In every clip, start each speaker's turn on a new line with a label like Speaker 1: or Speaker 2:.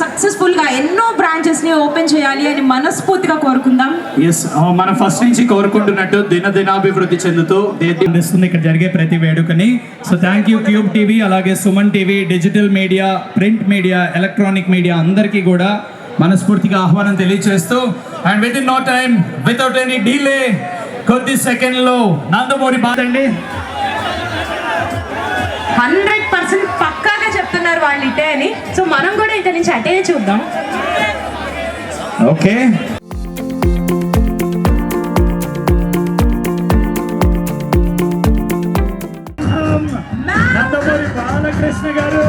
Speaker 1: Successful గా ఎన్నో branches ని ఓపెన్ చేయాలి అని మనస్ఫూర్తిగా కోరుకుందాం.
Speaker 2: ఎస్ మనం ఫస్ట్ నుంచి కోరుకుంటున్నట్టు దినాభివృద్ధి చెందుతూ అందిస్తుంది ఇక్కడ జరిగే ప్రతి వేడుకని. So thank you Cube TV, అలాగే Suman TV, digital media, print media, electronic media అందరికీ కూడా మనస్ఫూర్తిగా ఆహ్వానం తెలియజేస్తూ and within no time without any delay కొద్ది సెకండ్ లో నందమూరి బాదండి
Speaker 1: 100% పక్కాగా చెప్తున్నారు వాళ్ళు ఇటే అని. సో మనం కూడా ఇక్కడి నుంచి అటే చూద్దాం.
Speaker 2: ఓకే నందమూరి బాలకృష్ణ గారు.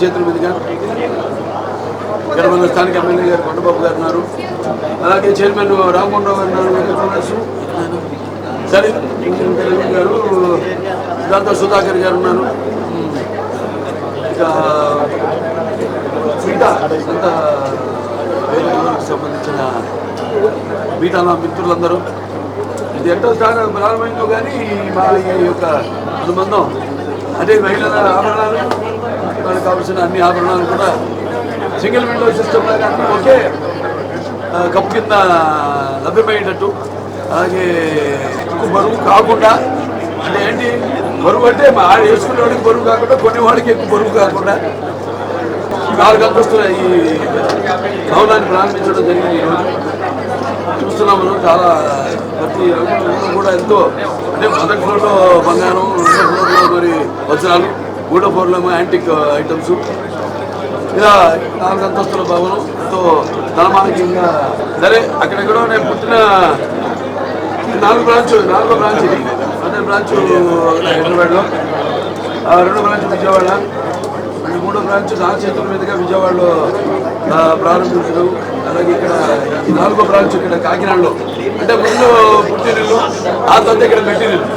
Speaker 3: చేతుల మీదుగా ఇక్కడ మన స్థానిక ఎమ్మెల్యే గారు కొండబాబు గారు ఉన్నారు, అలాగే చైర్మన్ రామమోహన్ రావు గారు ఉన్నారు, సరే గారు, దాంతో సుధాకర్ గారు ఉన్నారు, ఇంకా మిగతా అంత సంబంధించిన మిగతా నా మిత్రులందరూ ఇది ఎంతో ప్రారంభంలో కానీ మా ఈ యొక్క అనుబంధం అదే మహిళల ఆభరణాలు వాళ్ళకి కావాల్సిన అన్ని ఆభరణాలు కూడా సింగిల్ విండో సిస్టమ్ లాగా అన్నీ ఒకే కప్పు కింద లభ్యమయ్యేటట్టు, అలాగే ఎక్కువ బరువు కాకుండా, అంటే ఏంటి బరువు అంటే మా వేసుకునే వాడికి బరువు కాకుండా కొన్ని వాడికి ఎక్కువ బరువు కాకుండా 4 అంతస్తుల ఈ భవనాన్ని ప్రారంభించడం జరిగింది. ఈరోజు చూస్తున్నాం మనం చాలా ప్రతి రంగంలో కూడా ఎంతో, అంటే మొదటి ఫ్లోర్లో బంగారం, 2వ ఫ్లోర్లో మరి వజ్రాలు, 3వ ఫ్లోర్లో యాంటిక్ ఐటమ్స్, ఇలా 4 అంతస్తుల భవనం ఎంతో ధనమానంగా. సరే అక్కడెక్కడో నేను పుట్టిన 4వ బ్రాంచ్ ఇది. మొదటి బ్రాంచ్ హైదరాబాద్లో, 2వ బ్రాంచ్ విజయవాడ, 3వ బ్రాంచ్ నా చేతుల మీదుగా విజయవాడలో ప్రారంభించడం, అలాగే ఇక్కడ ఈ 4వ బ్రాంచ్ ఇక్కడ కాకినాడలో, అంటే ముందు పుట్టినిల్లు, ఆ తర్వాత ఇక్కడ మెట్టినిల్లు.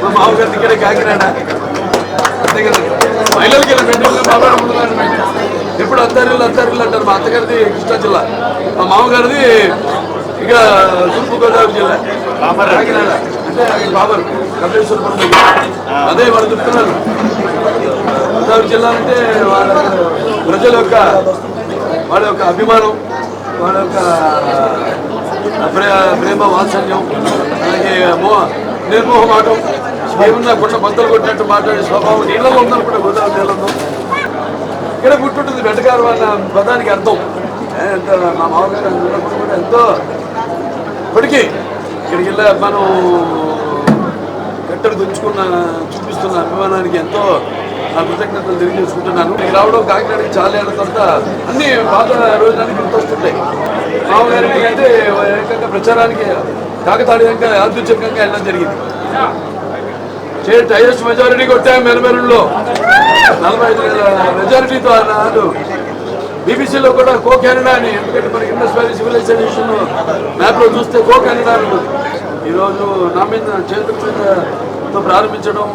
Speaker 3: మా మామగారి ఇక్కడ కాకినాడ, అంతే కదా, మహిళలకి ఇలా మెట్టినిల్లు, బాబాడు ముందు ఎప్పుడు అత్తారిల్లు అంటారు. మా అత్తగారిది కృష్ణా జిల్లా, మా మామగారిది ఇక్కడ తూర్పుగోదావరి జిల్లా కాకినాడ, అంటే బాబర్ కపిలేశ్వరపురం, అదే వాళ్ళు చెప్తున్నారు. గోదావరి జిల్లా అంటే వాళ్ళ ప్రజల యొక్క వాళ్ళ యొక్క అభిమానం, వాళ్ళ యొక్క ప్రేమ వాత్సల్యం, అలాగే నిర్మోహమాటం, ఏమున్నా కొండ బద్దలు కొట్టినట్టు మాట్లాడే స్వభావం నీళ్ళలో ఉందని కూడా గోదావరి నీళ్ళలో ఇక్కడ పుట్టుంటుంది. వెంటకారు అన్న పదానికి అర్థం మా మామగారు ఉన్నప్పుడు కూడా ఎంతో ఇప్పటికీ ఇక్కడికి వెళ్ళా మనం కట్టడి చూపిస్తున్న అభిమానానికి ఎంతో కృతజ్ఞతలు తెలియజేసుకుంటున్నాను. నేను రావడం కాకినాడకి చాలా ఏళ్ళ తర్వాత అన్ని పాత రోజులన్నీ గుర్తొస్తుంటాయి. మామగారికి అయితే ఏకంగా ప్రచారానికి కాకతాళీయంగా యాదృచ్ఛికంగా వెళ్ళడం జరిగింది. హైయెస్ట్ మెజారిటీ కొట్టాము మెలమెరులో, 45,000 మెజారిటీతో అన్నాడు. బీబీసీలో కూడా కో కెనడా అని, ఎందుకంటే మనకి ఇండస్ వ్యాలీ సివిలైజేషన్ మ్యాప్లో చూస్తే కో కెనడా ఉంటుంది. ఈరోజు నా మీద చేతుల మీదతో ప్రారంభించడం,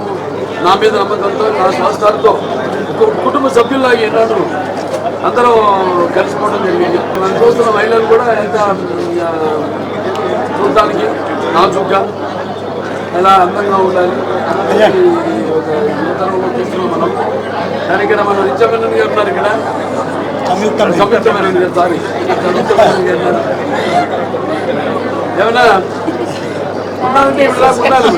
Speaker 3: నా మీద నమ్మకంతో, నా సంస్థలతో కుటుంబ సభ్యుల్లాగా ఈనాడు అందరం కలిసిపోవడం జరిగింది. మనం చూస్తున్న మహిళలు కూడా ఎంత చూడటానికి నాజుగ్గా ఎలా అందంగా ఉండాలి ఒక యువతరంలో చూస్తున్నాం మనం. కానీ ఇక్కడ మన నిత్యమేనన్ గారు ఉన్నారు, ఇక్కడ సంయుక్తమేనన్ గారు, సారీ సంయుక్తమేనన్ గారు ఉన్నారు. ఏమన్నా ఉండాలంటే ఇలా ఉండాలి.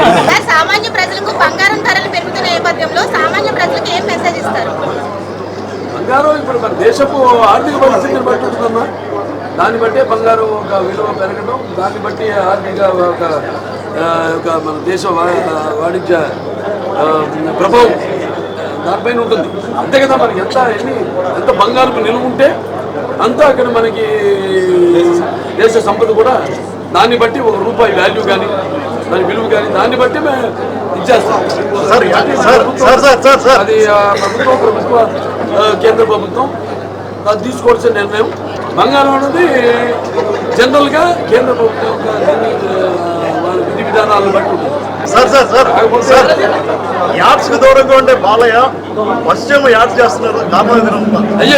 Speaker 4: సామాన్య ప్రజలకు బంగారం ధరలు పెరుగుతున్న నేపథ్యంలో సామాన్య ప్రజలకు ఏం మెసేజ్ ఇస్తారు?
Speaker 3: బంగారం ఇప్పుడు మన దేశపు ఆర్థిక పరిస్థితిని బట్టి ఉంటుందమ్మా. దాన్ని బట్టే బంగారం ఒక విలువ పెరగడం, దాన్ని బట్టి ఆర్థిక ఒక మన దేశ వాణిజ్య ప్రభావం దానిపైన ఉంటుంది. అంతే కదా, మనకి ఎంత బంగారం నిలువ ఉంటే అంత అక్కడ మనకి దేశ సంపద కూడా దాన్ని బట్టి ₹1 వాల్యూ కానీ దాని విలువ కానీ దాన్ని బట్టి మేము ఇచ్చేస్తాం. అది ప్రభుత్వ కేంద్ర ప్రభుత్వం అది తీసుకోవాల్సిన నిర్ణయం. బంగారం అనేది జనరల్గా కేంద్ర ప్రభుత్వం యొక్క వాళ్ళ విధి విధానాలను బట్టి ఉంటుంది.
Speaker 5: సార్ యాడ్స్ కు దూరంగా ఉండే బాలయ్య పశ్చిమ యాడ్స్ చేస్తున్నారు.
Speaker 3: అయ్యో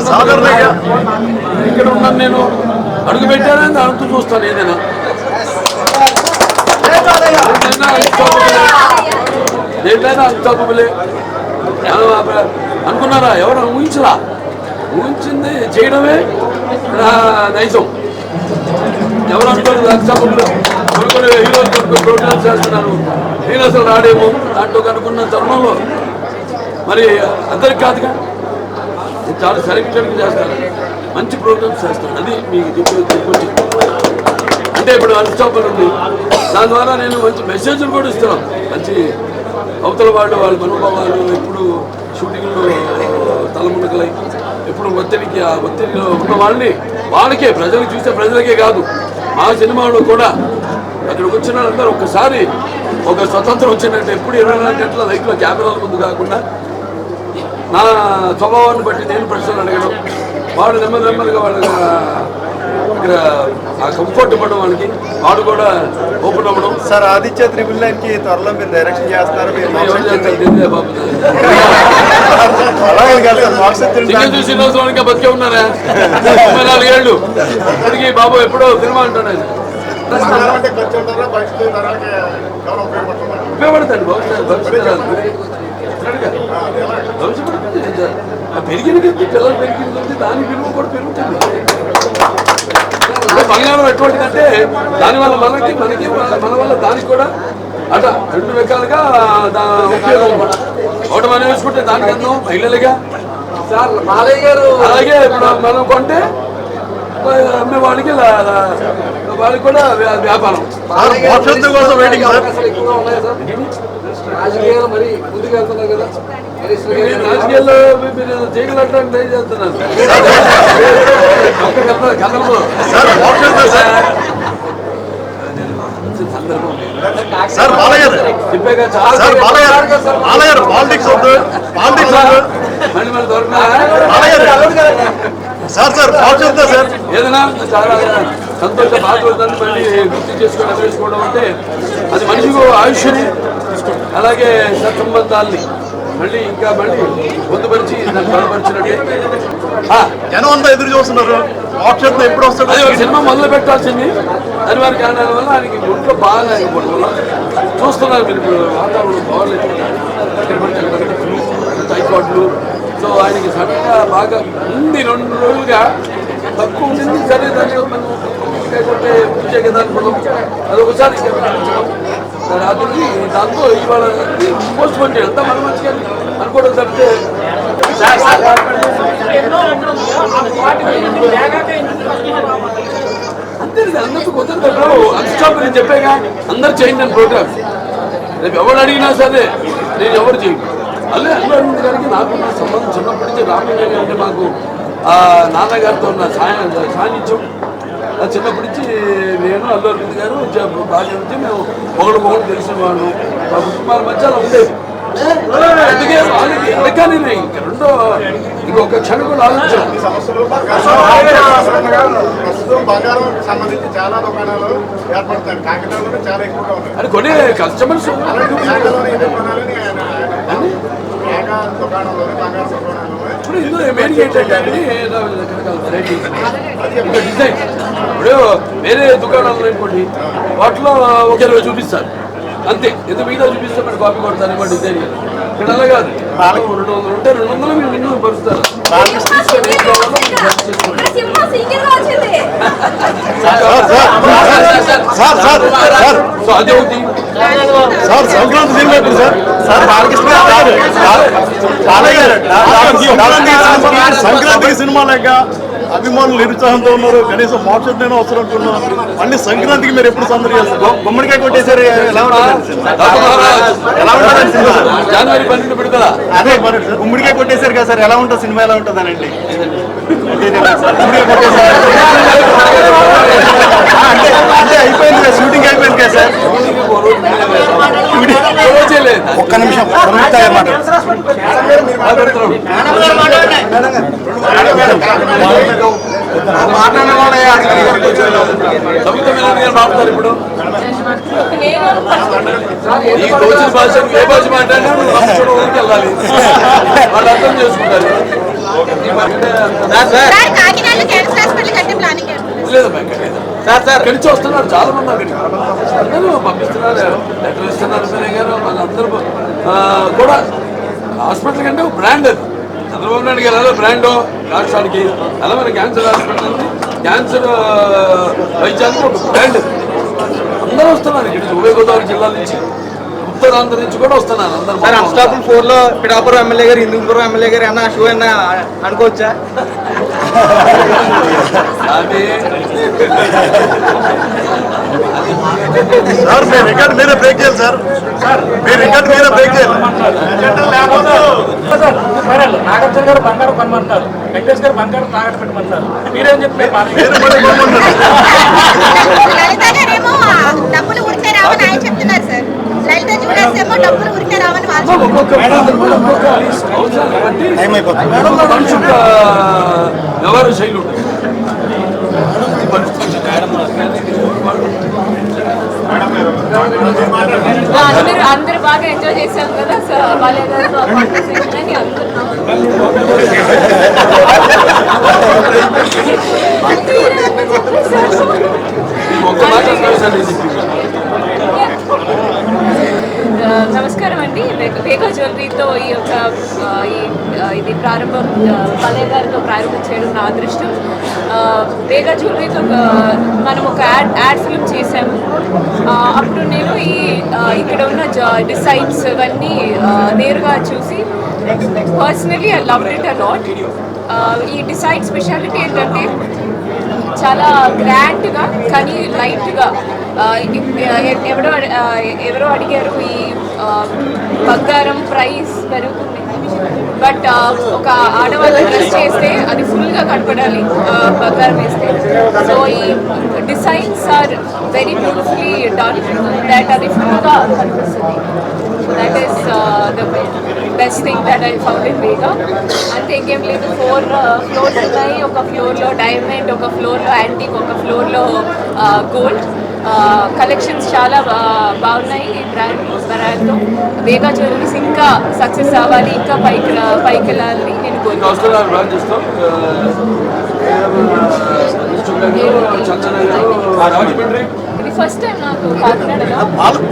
Speaker 3: సాధారణంగా ఇక్కడ ఉన్నాను నేను, అడుగు పెట్టానని అడుగుతూ చూస్తాను. ఏదైనా దేంట్లైనా అన్స్టాపబులే అనుకున్నారా? ఎవరు ఊహించింది చేయడమే నైజం. ఎవరు అనుకోలేదు అన్స్టాపబుల్. కొన్ని హీరోలు కొన్ని ప్రోగ్రామ్స్ చేస్తున్నారు, నేను అసలు రాడేమో దాంట్లో కనుక్కున్న తరుణంలో మరి అందరికి కాదుగా, చాలా సెలెక్టెడ్గా చేస్తారు, మంచి ప్రోగ్రామ్స్ చేస్తారు. అది మీకు చెప్పొచ్చి అంటే ఇప్పుడు అన్స్టాపబుల్ ఉంది, దాని ద్వారా నేను మంచి మెసేజ్లు కూడా ఇస్తున్నాను. మంచి అవతల వాళ్ళ మనోభావాలు ఎప్పుడు షూటింగ్లో తలమునకలై ఎప్పుడు ఒత్తిడిలో ఉన్న వాళ్ళకే ప్రజలకు చూస్తే ప్రజలకే కాదు, మా సినిమాలో కూడా అక్కడికి వచ్చిన వాళ్ళందరూ ఒక్కసారి ఒక స్వతంత్రం వచ్చినట్టు ఎప్పుడు 24 గంటల లైట్లో కెమెరాల ముందు కాకుండా నా స్వభావాన్ని బట్టి నేను ప్రశ్నలు అడగడం, వాడు నెమ్మదిగా వాళ్ళ ఇక్కడ ఆ కంఫర్ట్ ఇవ్వడం వాళ్ళకి, వాడు కూడా ఓపెన్ అవ్వడం.
Speaker 5: సార్ ఆదిత్య 999 కి త్వరలో మీరు డైరెక్షన్ చేస్తున్నారు.
Speaker 3: బాబు
Speaker 5: అలాగే కాదు సార్, మోక్షం
Speaker 3: చూసి రోజులకి బతికే ఉన్నారా 24 ఏళ్ళు ఇప్పటికీ బాబు ఎప్పుడో సినిమా అంటాడు ఆయన. ఉపయోగపడతాడు పెరిగిన పిల్లలు పెరిగింది, దాని విలువ కూడా పెరుగుతుంది. బంగారం ఎటువంటిదంటే దానివల్ల మనకి మన వల్ల దానికి కూడా అట 2 రకాలుగా ఉపయోగం. ఒకటి మనం వేసుకుంటే దానికి అందం మహిళలుగా సార్ మాలయ్య గారు, అలాగే ఇప్పుడు మనం కొంటే అమ్మే వాళ్ళకి కూడా వ్యాపారం. రాజకీయాలు మరి ముందుకు వెళ్తున్నారు కదా, రాజకీయాల్లో మీరు చేయగలట్టు ట్రై చేస్తున్నారు. ఏదైనా చాలా సంతోష బాధపడుతుంది. మళ్ళీ గుర్తు చేసుకోవడం అంటే అది మనిషికి ఆయుష్ని, అలాగే సత్సంబంధాలని మళ్ళీ పొందుపరిచి దాన్ని బలపరిచినట్టే.
Speaker 5: జనం అంతా ఎదురు చూస్తున్నారు మోక్షం ఎప్పుడు వస్తుంది.
Speaker 3: అదే ఒక సినిమా మొదలు పెట్టాల్సింది, అనివార్య కారణాల వల్ల ఆయనకి ఒంట్లో బాగా అయిపోవడం వల్ల చూస్తున్నారు మీరు. ఇప్పుడు వాతావరణం బాగలేదు, టైఫాయిడ్లు. సో ఆయనకి సడన్గా బాగా ఉంది, 2 రోజులుగా తక్కువ ఉండింది. సరే దాన్ని మనం కొట్టే పూజే కదా అనుకోవడం, అది ఒకసారి రాత్రికి దాంతో ఇవాళ పోస్ట్ పోన్ చేయాలి. మన మంచిగా అనుకోవడం తప్పితే అంతే. అందరికీ కుదరదు. అన్స్టాప్ నేను చెప్పాగా, అందరు చేయండి అని ప్రోగ్రామ్స్. రేపు ఎవరు అడిగినా సరే నేను ఎవరు చేయను. అల్లు అరవింద్ గారికి నాకు నా సంబంధం చిన్నప్పటి నుంచి. రామయ్య అంటే మాకు నాన్నగారితో ఉన్న సాన్నిధ్యం చిన్నప్పటి నుంచి. నేను అల్లు అరవింద్ గారు బాగా నుంచి మేము ఒకడు తెలిసిన వాళ్ళు, మా కుటుంబాల మధ్య అలా ఉండేది. అందుకే వాళ్ళకి ఎందుకని ఇంకా ఇంకొక క్షణం కూడా ఆలోచించాను.
Speaker 5: బంగారం సంబంధించి చాలా దుకాణాలు ఏర్పడతాయి కాకినాడలో, చాలా ఎక్కువగా ఉన్నాయి.
Speaker 3: అది కొన్ని కస్టమర్స్ ఇప్పుడు ఇందులో మెయిన్ ఏంటంటే ఇంకా డిజైన్. ఇప్పుడు వేరే దుకాణాలు అనుకోండి, వాటిలో ఒక 20 చూపిస్తారు అంతే. ఎంత మిగతా చూపిస్తే మరి కాపీ కొడతారు ఇవ్వండి డిజైన్. ఇక్కడ అలా కాదు, 200 ఉంటే 200 మీరు మినిమం పరుస్తారు. సో అదే ఒకటి
Speaker 5: sir. Sankranti cinema sir Balakrishna సంక్రాంతికి సినిమా లేక అభిమానులు నిరుత్సాహంతో ఉన్నారు. కనీసం మోక్షం వస్తున్నట్టున్నారు. మళ్ళీ సంక్రాంతికి మీరు ఎప్పుడు సందడి చేస్తారు? గుమ్మడికాయ కొట్టేసారు, ఎలా ఉంటుంది?
Speaker 3: జనవరి 12 పెడతారా?
Speaker 5: అదే గుమ్మడికాయ కొట్టేశారు కదా సార్, ఎలా ఉంటుంది సినిమా? ఎలా ఉంటుంది అనండి. అంటే అయిపోయింది కదా, షూటింగ్ అయిపోయింది కదా సార్. ఒక్క నిమిషం
Speaker 3: మాట్లాడతారు. ఇప్పుడు ఈ కోచింగ్ భాష ఏ భాష మాట్లాడినా ఊరికి వెళ్ళాలి, వాళ్ళు అర్థం చేసుకుంటారు. లేదు ఇక్కడి నుంచి వస్తున్నారు చాలా మంది. అక్కడికి అందరూ పంపిస్తున్నారు, లెటర్ ఇస్తున్నారు. గారు వాళ్ళందరూ కూడా హాస్పిటల్ కంటే ఒక బ్రాండ్. అది చంద్రబాబు నాయుడు గారు ఎలా బ్రాండ్ రాష్ట్రానికి, అలా మన క్యాన్సర్ హాస్పిటల్ ఉంది. క్యాన్సర్ వైద్యానికి ఒక బ్రాండ్. అందరూ వస్తున్నారు ఇక్కడ ఉభయ గోదావరి జిల్లాల నుంచి, ఉత్తరాంధ్ర నుంచి కూడా వస్తున్నారు అందరూ.
Speaker 6: అన్స్టాపుల్ 4లో పిఠాపురం ఎమ్మెల్యే గారు, హిందూపురం ఎమ్మెల్యే గారు అన్న షో అన్న అనుకోవచ్చా?
Speaker 5: సార్ మీ రికార్డ్ మీరే బ్రేక్ చేయాలి సార్. మీ రికార్డ్ మీరే బ్రేక్ చేయాలి.
Speaker 2: నాగార్జున గారు బంగారం కొనమంటారు, వెంకటేష్ గారు బంగారం తాగట్టు పెట్టమంటారు. మీరేం చెప్తారు?
Speaker 4: డబ్బులు ఉరికే రావని ఆయన చెప్తున్నారు సార్. లలిత జ్యువెలర్స్ ఏమో డబ్బులు ఉరికే రావని వాళ్ళు.
Speaker 3: మనిషి యొక్క వ్యవహార శైలి ఉంటుంది. ఈ పరిస్థితి
Speaker 1: అందరు బాగా ఎంజాయ్ చేశాం కదా
Speaker 3: ఒక్క మాట చెప్పింది.
Speaker 1: నమస్కారం అండి. వేగా జ్యువెలరీతో ఈ యొక్క ఇది ప్రారంభం పల్లె గారితో ప్రారంభం చేయడం నా అదృష్టం. వేగా జ్యువెలరీతో మనం ఒక యాడ్ ఫిల్మ్ చేశాము. అప్పుడు నేను ఇక్కడ ఉన్న డిజైన్స్ అవన్నీ నేరుగా చూసి personally I loved it a lot. ఈ డిజైన్ స్పెషాలిటీ ఏంటంటే చాలా గ్రాండ్గా కానీ లైట్గా. ఎవరో అడిగారు ఈ బంగారం ప్రైస్ పెరుగుతుంది, బట్ ఒక ఆడవాళ్ళు డ్రెస్ చేస్తే అది ఫుల్గా కనపడాలి బంగారం వేస్తే. సో ఈ designs are very beautifully done that అది ఫుల్గా కనిపిస్తుంది. That is the best thing that I found in Vega. అంతే, ఇంకేం లేదు. 4 ఫ్లోర్స్ ఉన్నాయి. ఒక ఫ్లోర్లో డైమండ్, ఒక ఫ్లోర్లో యాంటిక్, ఒక ఫ్లోర్లో గోల్డ్. కలెక్షన్స్ చాలా బాగున్నాయి. ఈ బ్రాండ్తో వేగా జ్యువెలరీస్ ఇంకా సక్సెస్ అవ్వాలి, ఇంకా పైకి వెళ్ళాలని నేను కోరుకుంటున్నాను. ఇది ఫస్ట్ టైం నాకు కాకినాడలో.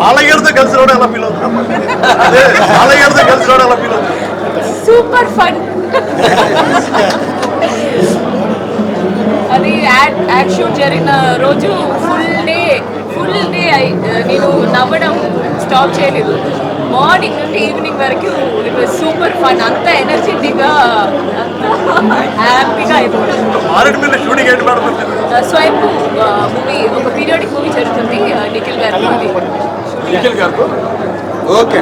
Speaker 5: బాలయ్యతో కలిసి రావడం ఎలా ఫీల్ అవుతుంది? బాలయ్యతో కలిసి రావడం ఎలా ఫీల్ అవుతుంది?
Speaker 1: Super fun. అది యాడ్ షూట్ జరిగిన రోజు ఫుల్ డే నేను నవ్వడం స్టాప్ చేయలేదు. మార్నింగ్ నుండి ఈవినింగ్ వరకు ఇట్ వాజ్ సూపర్ ఫన్. అంత ఎనర్జెటిక్గా, అంత హ్యాపీగా అయిపోయింది. స్వయంభూ మూవీ, ఒక పీరియాడిక్ మూవీ జరుగుతుంది నిఖిల్ గారు.
Speaker 6: ఓకే.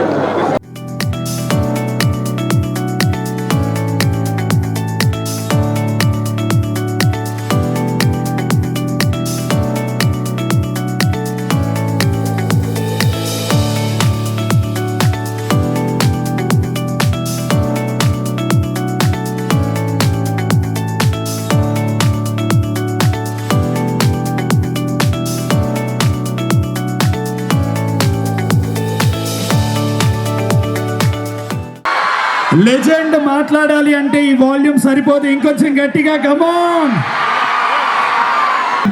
Speaker 2: లెజెండ్ మాట్లాడాలి అంటే ఈ వాల్యూమ్ సరిపోదు, ఇంకొంచెం గట్టిగా కమాన్.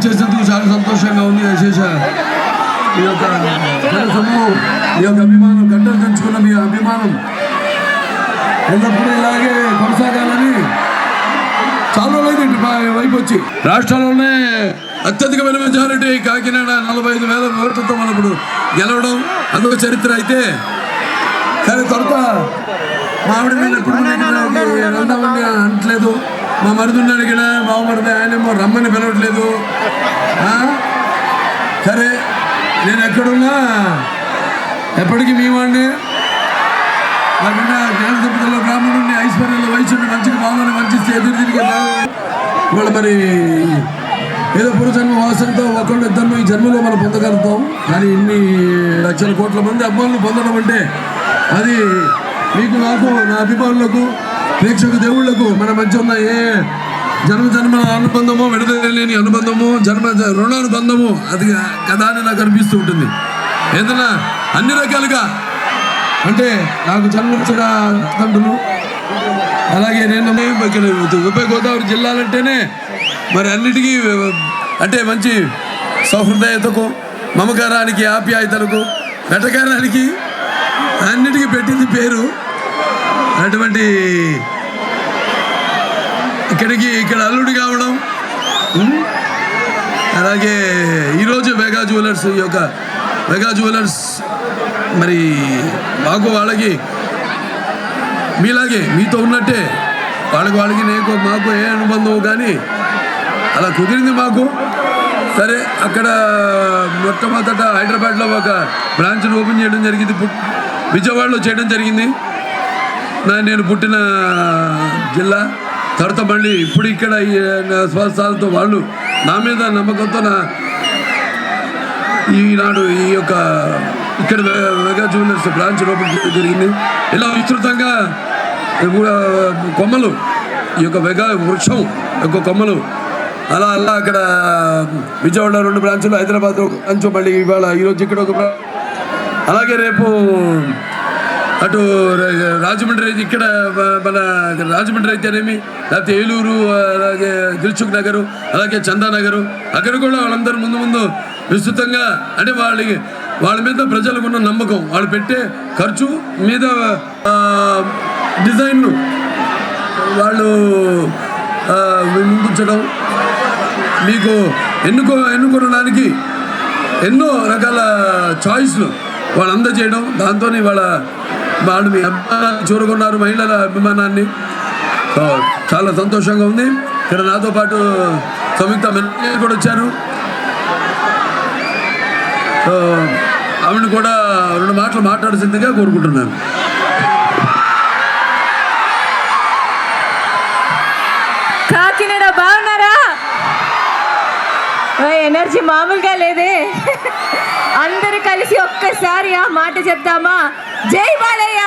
Speaker 3: చేసేందుకు చాలా సంతోషంగా ఉంది. విశేష ఈ యొక్క సమూహం, ఈ యొక్క అభిమానం, గంటలు తెంచుకున్న మీ అభిమానం ఎల్లప్పుడూ ఇలాగే కొనసాగాలని చాలా రోజులైంది మా వైపు వచ్చి. రాష్ట్రంలోనే అత్యధికమైన మెజారిటీ కాకినాడ 45,000 ఓట్లతో మనం ఇప్పుడు గెలవడం అదొక చరిత్ర. అయితే కానీ తర్వాత మామిడి మీద ఎప్పుడు వెళ్దామని అనట్లేదు. మా మరుదుని అడిగినా బావమరిది ఆయనేమో రమ్మని పిలవట్లేదు. సరే, నేను ఎక్కడున్నా ఎప్పటికీ మీ వాడిని. కాకుండా జ్ఞాన సంపదలో బ్రాహ్మణుడిని, ఐశ్వర్యంలో వయసుని, మంచిగా బాగుని మంచిస్తే ఎదురు తిరిగే ఇవాళ మరి ఏదో పూర్వజన్మ వాసనతో ఒకళ్ళు ఇద్దరు ఈ జన్మలో మనం పొందగలుగుతాం. కానీ ఇన్ని లక్షల కోట్ల మంది అమ్మాయిలను పొందడం అంటే అది మీకు, నాకు, నా అభిమానులకు, ప్రేక్షక దేవుళ్లకు మన మధ్య ఉన్న ఏ జన్మల అనుబంధమో, విడదలేని అనుబంధము, రుణానుబంధము అది కదా అని నాకు అనిపిస్తూ ఉంటుంది. ఏదైనా అన్ని రకాలుగా అంటే నాకు జన్మించిన తండ్రులు, అలాగే నేను ఉభయ గోదావరి జిల్లాలంటేనే మరి అన్నిటికీ అంటే మంచి సౌహృదయతకు, మమకారానికి, ఆప్యాయతలకు, వెటకారానికి అన్నిటికీ పెట్టింది పేరు. అటువంటి ఇక్కడ అల్లుడి కావడం, అలాగే ఈరోజు వేగా జ్యువెలర్స్, ఈ యొక్క వేగా జ్యువెలర్స్ మరి మాకు వాళ్ళకి మీలాగే మీతో ఉన్నట్టే వాళ్ళకి నేను మాకు ఏ అనుబంధం కానీ అలా కుదిరింది మాకు. సరే, అక్కడ మొట్టమొదట హైదరాబాద్లో ఒక బ్రాంచ్ను ఓపెన్ చేయడం జరిగింది, విజయవాడలో చేయడం జరిగింది. నేను పుట్టిన జిల్లా. తర్వాత మళ్ళీ ఇప్పుడు ఇక్కడ స్వస్థాలతో వాళ్ళు నా మీద నమ్మకంతో ఈనాడు ఈ యొక్క ఇక్కడ వేగా జ్యువెలర్స్ బ్రాంచ్ ఓపెన్ చేయడం జరిగింది. ఇలా విస్తృతంగా కొమ్మలు, ఈ యొక్క వెగ వృక్షం యొక్క కొమ్మలు అలా అలా అక్కడ విజయవాడ 2 బ్రాంచులు, హైదరాబాద్ బ్రాంచ్, మళ్ళీ ఇవాళ ఈరోజు ఇక్కడ ఒక అలాగే రేపు అటు రాజమండ్రి, ఇక్కడ మన రాజమండ్రి అయితేనేమి, లేకపోతే ఏలూరు, అలాగే దిల్సుఖ్ నగరు, అలాగే చందానగరు, అక్కడ కూడా వాళ్ళందరూ ముందు విస్తృతంగా అంటే వాళ్ళ మీద ప్రజలకు ఉన్న నమ్మకం, వాళ్ళు పెట్టే ఖర్చు మీద డిజైన్ను వాళ్ళు ముందుంచడం, మీకు ఎన్నుకోవడానికి ఎన్నో రకాల చాయిస్లు వాళ్ళు అందజేయడం, దాంతో వాళ్ళు మీ అభిమానాన్ని చూరుకున్నారు, మహిళల అభిమానాన్ని. సో చాలా సంతోషంగా ఉంది. ఇక్కడ నాతో పాటు సంయుక్త మెనక కూడా వచ్చారు. సో ఆవిడని కూడా 2 మాటలు మాట్లాడాల్సిందిగా కోరుకుంటున్నాను.
Speaker 1: కాకినాడ బాగున్నారా? ఎనర్జీ మామూలుగా లేదే. అందరూ కలిసి ఒక్కసారి ఆ మాట చెప్తామా? జై బాలయ్య.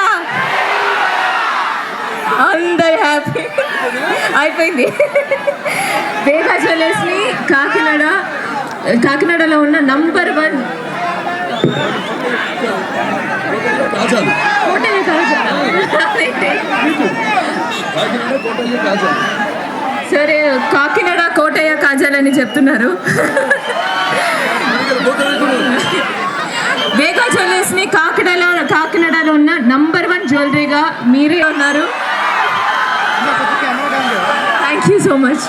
Speaker 1: అందరు హ్యాపీ అయిపోయింది. వేగా జ్యువెలర్స్ని కాకినాడలో ఉన్న నంబర్ 1 కోటయ్య కాజాలు. సరే, కాకినాడ కోటయ్య కాజాలని చెప్తున్నారు. వేగా జ్యువెలర్స్ని కాకినాడలో ఉన్న నంబర్ 1 జ్యువెలరీగా మీరే ఉన్నారు. Thank you so much.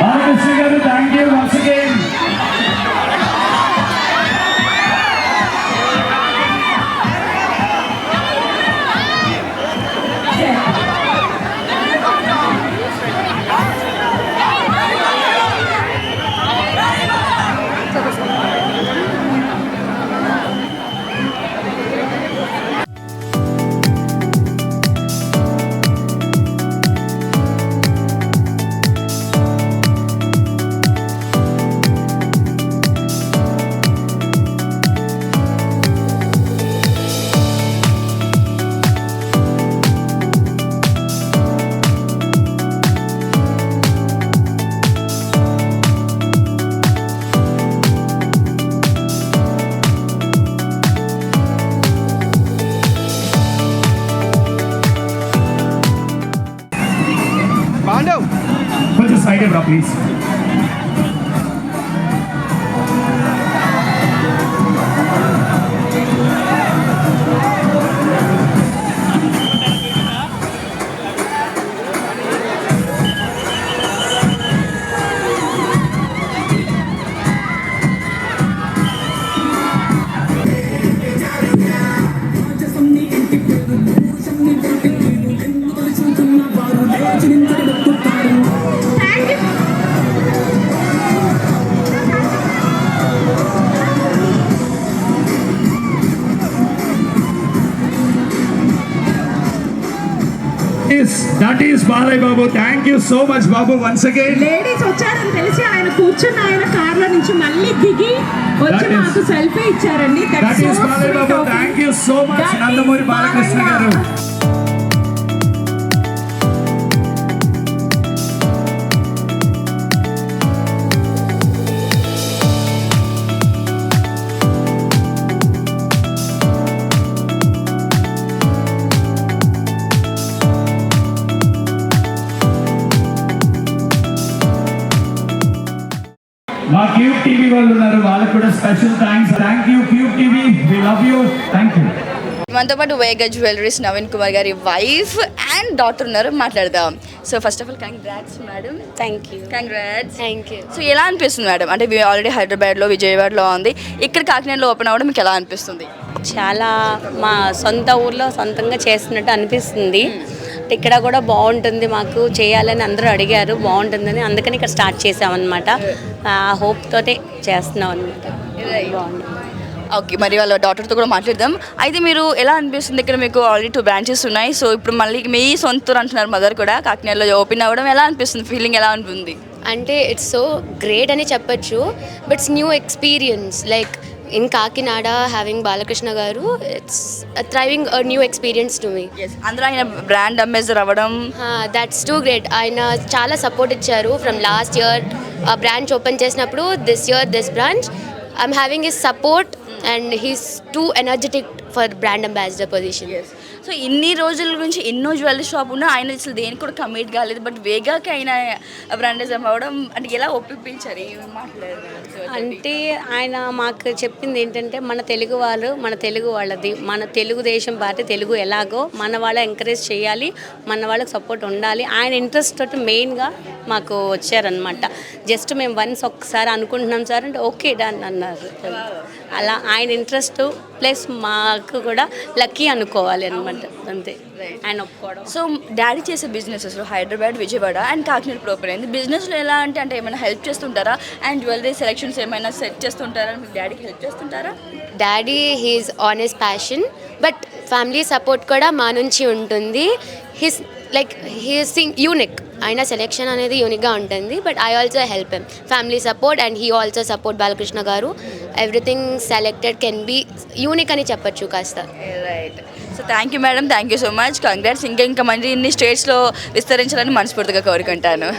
Speaker 2: Balakrishna గారు, థ్యాంక్ యూ వన్స్ అగైన్. కొంచెం సైడ్ రా please. That is Balai Babu. Thank you so much, Babu, once again.
Speaker 1: Ladies వచ్చారని తెలిసి ఆయన కూర్చున్న ఆయన కార్లో నుంచి మళ్ళీ దిగి వచ్చి మాకు సెల్ఫీ ఇచ్చారండి.
Speaker 2: That is Balai Babu. Thank you so much, Nandamuri Balakrishna garu. మా క్యూబ్ టీవీ వాళ్ళు ఉన్నారు, వాళ్ళకు కూడా special thanks. Thank you Cube TV, we love you. Thank you.
Speaker 7: మనతో పాటు వేగా జ్యువెలరీస్ నవీన్ కుమార్ గారి వైఫ్ అండ్ డాటర్ ఉన్నారు, మాట్లాడదాం. So first of all congrats madam.
Speaker 8: Thank you.
Speaker 7: Congrats.
Speaker 8: Thank you.
Speaker 7: So ఎలా అనిపిస్తుంది మేడం, అంటే ఆల్రెడీ హైదరాబాద్లో విజయవాడలో ఉంది, ఇక్కడ కాకినాడలో ఓపెన్ అవ్వడం మీకు ఎలా అనిపిస్తుంది?
Speaker 8: చాలా మా సొంత ఊర్లో సొంతంగా చేస్తున్నట్టు అనిపిస్తుంది. ఇక్కడ కూడా బాగుంటుంది, మాకు చేయాలని అందరూ అడిగారు, బాగుంటుందని అందుకని ఇక్కడ స్టార్ట్ చేసామన్నమాట. హోప్ తోటే చేస్తున్నాం అనమాట. బాగుంది.
Speaker 7: ఓకే, మరి వాళ్ళ డాటర్తో కూడా మాట్లాడదాం. అయితే మీరు ఎలా అనిపిస్తుంది, ఇక్కడ మీకు ఆల్రెడీ 2 బ్రాంచెస్ ఉన్నాయి, సో ఇప్పుడు మళ్ళీ మీ సొంత ఊరు అంటున్నారు మదర్ కూడా, కాకినాడలో ఓపెన్ అవ్వడం ఎలా అనిపిస్తుంది, ఫీలింగ్ ఎలా ఉంటుంది?
Speaker 9: అంటే ఇట్స్ సో గ్రేట్ అని చెప్పచ్చు, but it's new experience. Like in Kakinada having Balakrishna garu, it's thriving a new experience to me.
Speaker 7: అందరూ ఆయన బ్రాండ్ అంబాసిడర్ అవ్వడం,
Speaker 9: దట్స్ టూ గ్రేట్. ఆయన చాలా సపోర్ట్ ఇచ్చారు ఫ్రమ్ లాస్ట్ ఇయర్ ఆ బ్రాంచ్ ఓపెన్ చేసినప్పుడు. This year this branch I'm having his support and he's too energetic for brand ambassador position.
Speaker 7: So ఇన్ని రోజుల గురించి ఎన్నో జ్యువెలరీ షాప్ ఉన్నా ఆయన అసలు దేనికి కూడా కమిట్ కాలేదు, బట్ వేగాకి ఆయన బ్రాండేజ్ అవ్వడం అంటే ఎలా ఒప్పించారు, ఏమి మాట్లాడారు?
Speaker 8: అంటే ఆయన మాకు చెప్పింది ఏంటంటే మన తెలుగు వాళ్ళది, మన తెలుగుదేశం పార్టీ తెలుగు ఎలాగో మన వాళ్ళ ఎంకరేజ్ చేయాలి, మన వాళ్ళకి సపోర్ట్ ఉండాలి. ఆయన ఇంట్రెస్ట్ తోటి మెయిన్గా మాకు వచ్చారనమాట. జస్ట్ మేము వన్స్ ఒక్కసారి అనుకుంటున్నాం సార్ అంటే ఓకే డన్ అన్నారు. అలా ఆయన ఇంట్రెస్ట్ ప్లస్ మాకు కూడా లక్కీ అనుకోవాలి అనమాట, అంతే ఆయన ఒప్పుకోవడం.
Speaker 7: సో డాడీ చేసే బిజినెసెస్లో హైదరాబాద్, విజయవాడ అండ్ కాకినాడ ఓపెన్ అయింది. బిజినెస్లో ఎలా అంటే ఏమైనా హెల్ప్ చేస్తుంటారా, అండ్ జ్యువెలరీ సెలెక్షన్స్ ఏమైనా సెట్ చేస్తుంటారా, మీకు డాడీకి హెల్ప్ చేస్తుంటారా?
Speaker 9: Daddy he's on his passion, but family support కూడా మా నుంచి ఉంటుంది. హిస్ లైక్ హీస్ యూనిక్, ఆయన సెలెక్షన్ అనేది యూనిక్గా ఉంటుంది, but I also help him. Family support and he also support Balakrishna garu. Everything selected can be unique అని చెప్పచ్చు కాస్త.
Speaker 7: Right. So thank you madam, thank you so much, congrats. ఇంకా మంది ఇన్ని స్టేట్స్లో విస్తరించాలని మనస్ఫూర్తిగా కోరుకుంటాను.